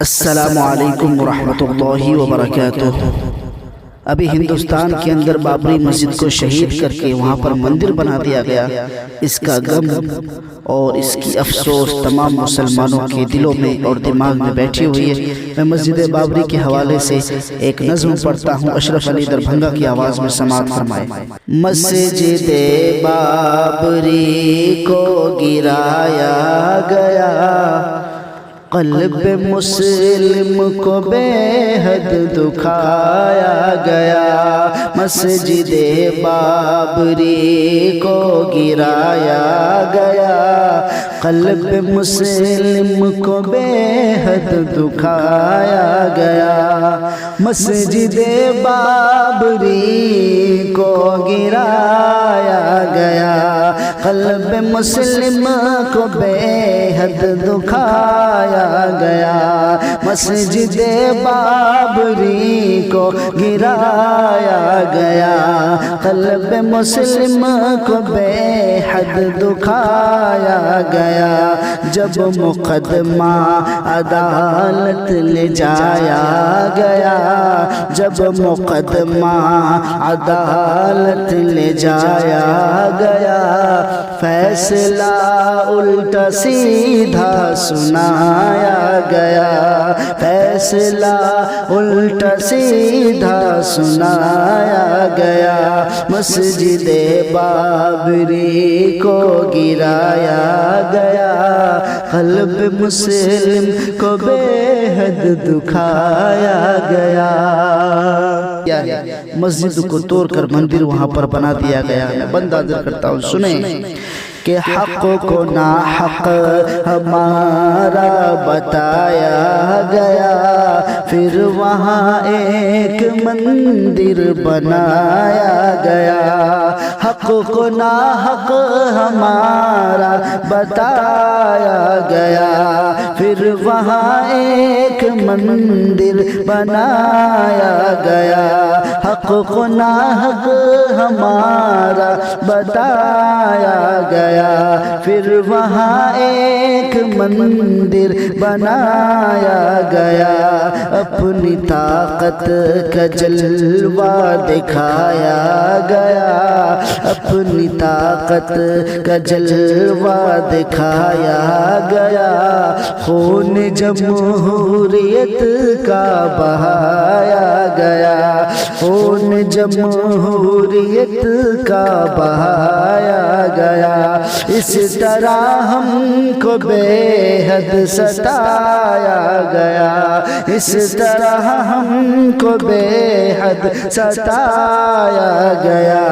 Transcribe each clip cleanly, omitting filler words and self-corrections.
السلام علیکم ورحمۃ اللہ وبرکاتہ۔ ابھی ہندوستان کے اندر بابری مسجد کو شہید کر کے وہاں پر مندر بنا دیا گیا۔ اس کا غم اور اس کی افسوس تمام مسلمانوں کے دلوں میں اور دماغ میں بیٹھی ہوئی ہے۔ میں مسجد بابری کے حوالے سے ایک نظم پڑھتا ہوں، اشرف علی دربھنگا کی آواز میں سماعت فرمائے۔ مسجد بابری کو گرایا گیا، قلب مسلم کو بے حد دکھایا گیا۔ مسجد بابری کو گرایا گیا، قلب مسلم کو بے حد دکھایا گیا۔ مسجد بابری کو گرایا گیا، قلب مسلم کو بے حد دکھایا گیا۔ مسجد بابری کو گرایا گیا، قلب مسلم کو بے حد دکھایا گیا۔ جب مقدمہ عدالت لے جایا گیا، جب مقدمہ عدالت لے جایا گیا، فیصلہ الٹا سیدھا سنایا گیا، فیصلہ الٹا سیدھا سنایا گیا۔ مسجد بابری کو گرایا گیا، قلب مسلم کو بے حد دکھایا گیا۔ مسجد کو توڑ کر مندر وہاں پر بنا دیا گیا۔ میں بند حاضر کرتا ہوں، سنیں کہ حق کو ناحق ہمارا بتایا گیا، پھر وہاں ایک مندر بنایا گیا۔ حق کو ناحق ہمارا بتایا گیا، پھر وہاں ایک مندر بنایا گیا۔ حق کو ناحق ہمارا بتایا گیا، پھر وہاں ایک مندر بنایا گیا۔ اپنی طاقت کا جلوہ دکھایا گیا، اپنی طاقت کا جلوہ دکھایا گیا۔ خون جمہوریت کا بہایا گیا، خون جمہوریت کا بہایا گیا۔ اس طرح ہم کو بے حد ستایا گیا، اس طرح ہم کو بے حد ستایا گیا۔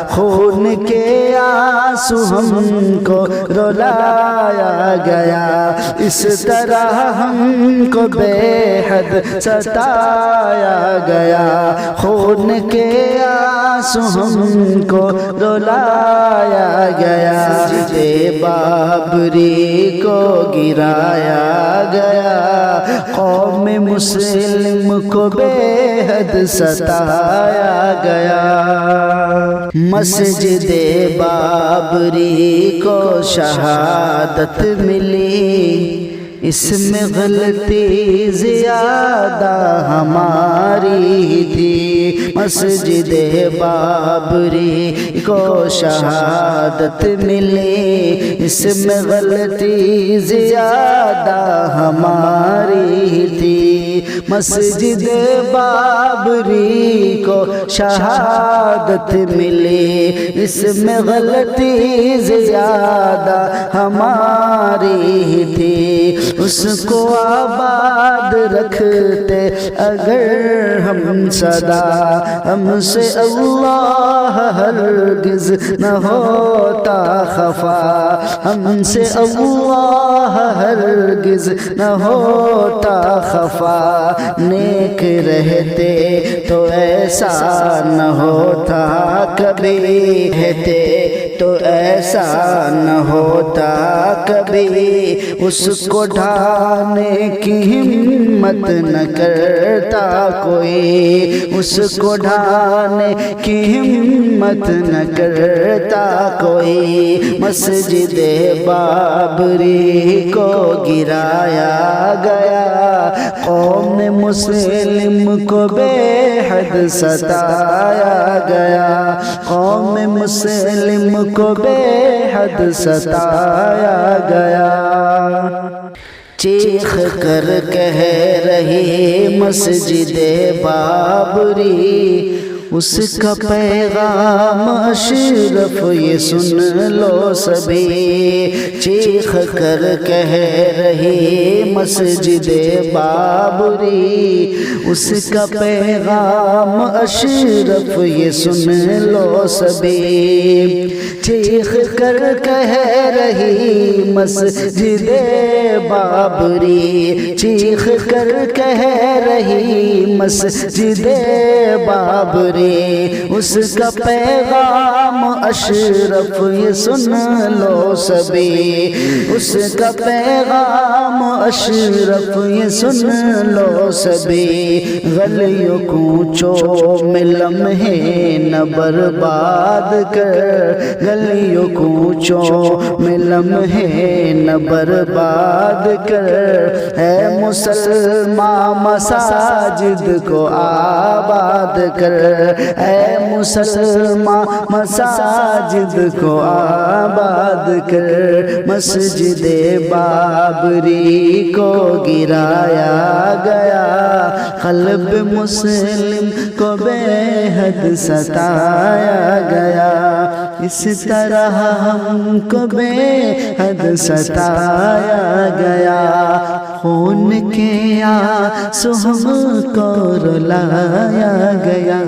خون کے آنسو ہم کو رلایا گیا، اس طرح ہم کو بے حد ستایا گیا۔ خون کے آنسو ہم کو رلایا گیا۔ مسجد بابری کو گرایا گیا، قوم مسلم کو بے حد ستایا گیا۔ مسجد بابری کو شہادت ملی، اس میں غلطی زیادہ ہماری تھی۔ مسجد بابری کو شہادت ملی، اس میں غلطی زیادہ ہماری تھی۔ مسجد بابری کو شہادت ملی، اس میں غلطی زیادہ ہماری تھی۔ اس کو آباد رکھتے اگر ہم صدا، ہم سے اللہ ہرگز نہ ہوتا خفا، ہم سے اللہ ہرگز نہ ہوتا خفا۔ نیک رہتے تو ایسا نہ ہوتا کبھی، رہتے تو ایسا نہ ہوتا کبھی، اس کو ڈھانے کی ہمت نہ کرتا کوئی، اس کو ڈھانے کی ہمت نہ کرتا کوئی۔ مسجد بابری کو گرایا گیا، قوم مسلم کو بے حد ستایا گیا، قوم مسلم کو بے حد ستایا گیا۔ چیخ کر کہہ رہی مسجد بابری، اس کا پیغام اشرف یہ سن لو سبھی۔ چیخ کر کہہ رہی مسجد بابری، اس کا پیغام اشرف یہ سن لو سبھی۔ چیخ کر کہہ رہی مسجد بابری، چیخ کر کہہ رہی مسجد بابری، اس کا پیغام اشرف یہ سن لو سبھی، اس کا پیغام اشرف یہ سن لو سبھی۔ گلیوں کوچوں میں لمحے نہ برباد کر، گلیوں کوچوں میں لمحے نہ برباد کر، اے مسلمان مساجد کو آباد کر، اے مسلمان مساجد کو آباد کر۔ مسجد بابری کو گرایا گیا، قلب مسلم کو بے حد ستایا گیا، اس طرح ہم کو بے حد ستایا گیا۔ خون کے آنسو ہم کو رلایا گیا۔